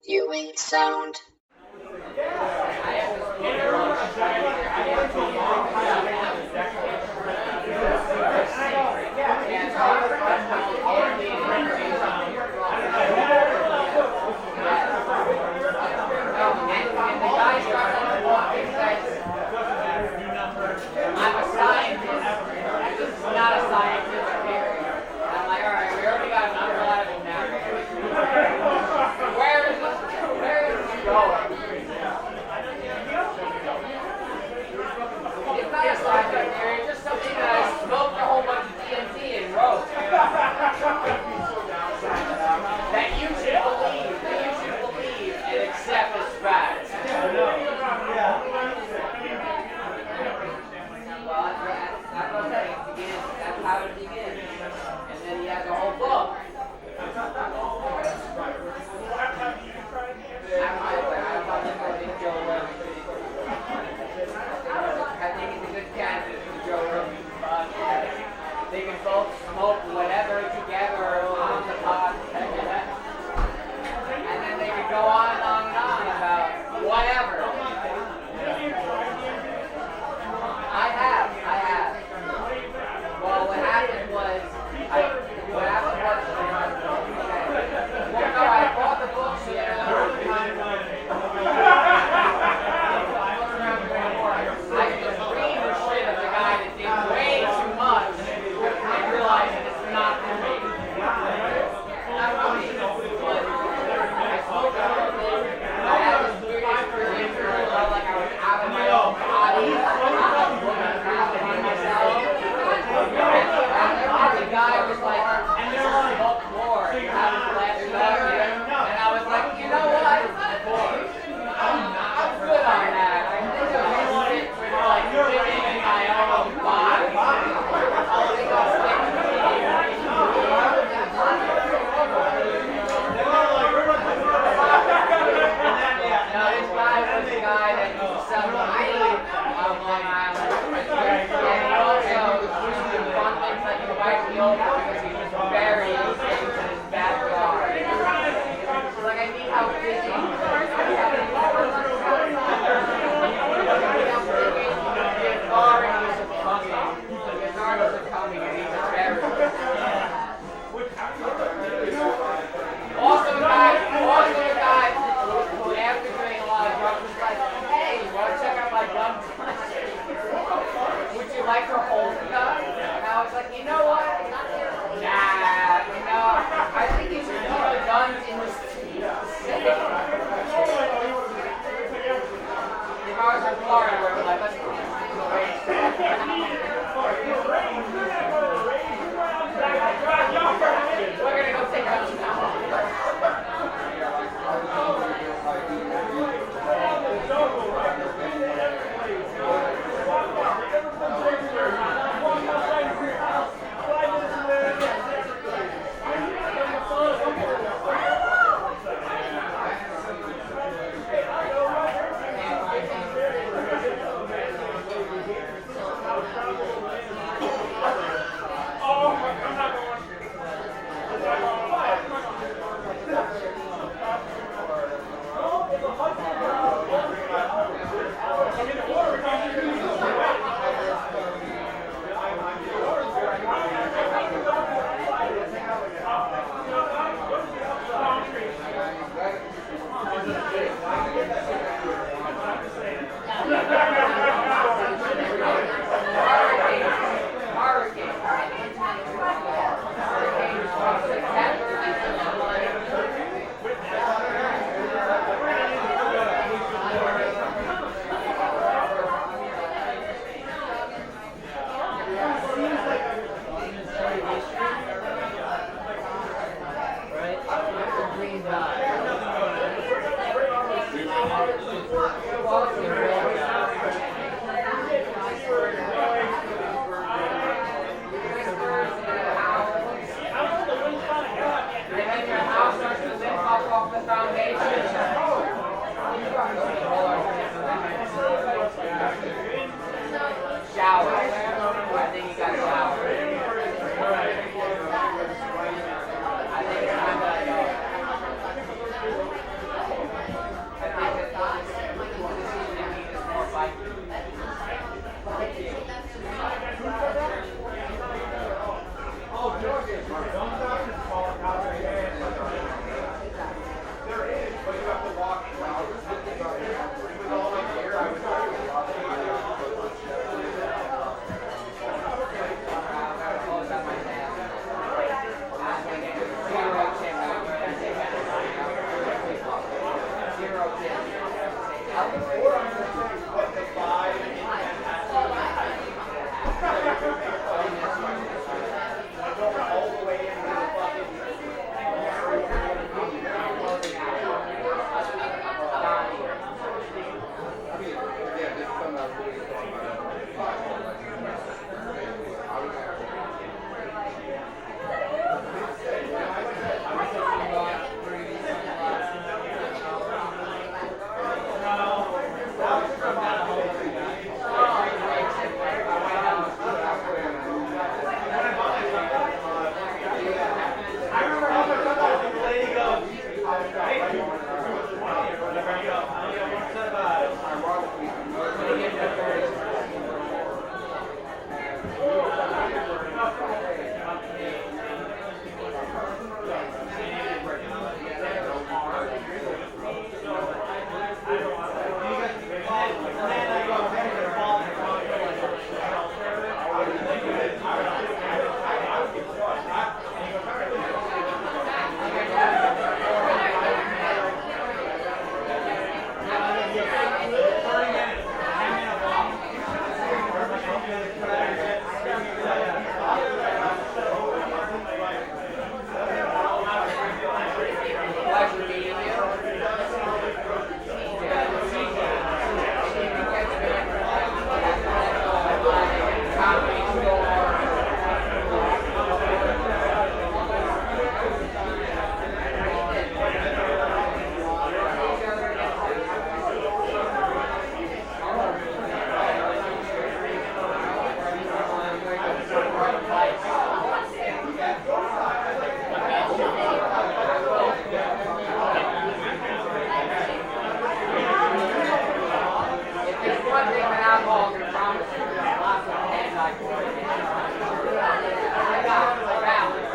Viewing sound. I'm a scientist. This is not a scientific area. I'm like, all right, we already got an unreliable narrator. Where is this going? It's not a scientific area, it's just something that I smoked a whole bunch of DMT and wrote. That you should believe and accept as fact. Well, that's what I'm saying. It begins. That's how it begins. And then he has a whole book. I think Joe Rogan. I think he's a good candidate for Joe Rogan podcast. They can both smoke whatever together on the podcast. And then they can go on and on and on about whatever. I have. Well, what happened was, well, no, I bought the books, I just read the shit of the guy that did way too much and realized that it's not for me. Not for me. But I smoked everything. I had this weird experience where I felt like I was out of my own body. And the guy was like, and there was smoke more. You haven't left and I was like, you know what? I'm good on that. I think I'll stick with like living in my own body. I'll think I'll stick with No, this guy was the guy that used to sell weed on Long Island. And he also used to do fun things like invite me over because he was buried in his backyard. So like I need help digging. Also a guy who after doing a lot of drugs was like, hey, you want to check out my gun? Would you like to hold the gun? And I was like, you know what? Nah, I think you should keep the guns in the safe. If I was in Florida, I would be like, let's go. We're gonna go take a shower. Shower. I think you got a shower. I think it's time to go. Pleasure meeting you. If there's one thing that alcohol can promise you, there's lots of anti-coordination. I got balance.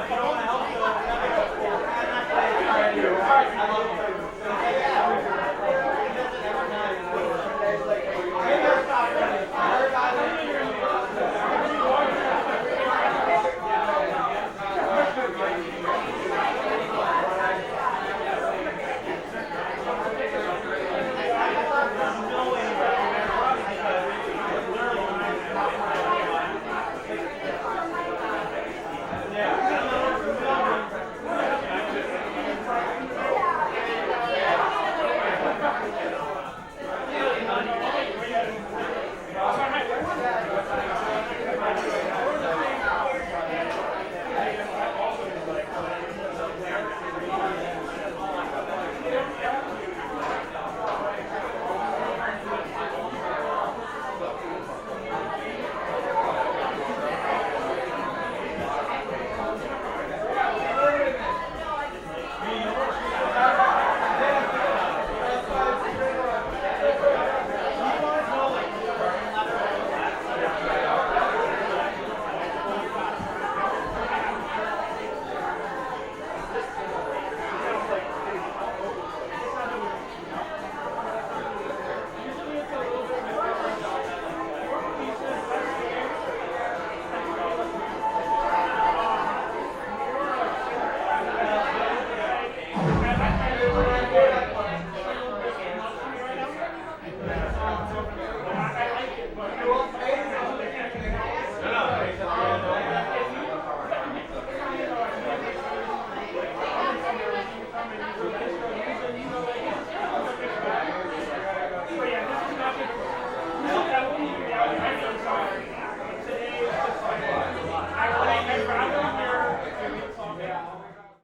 Come on,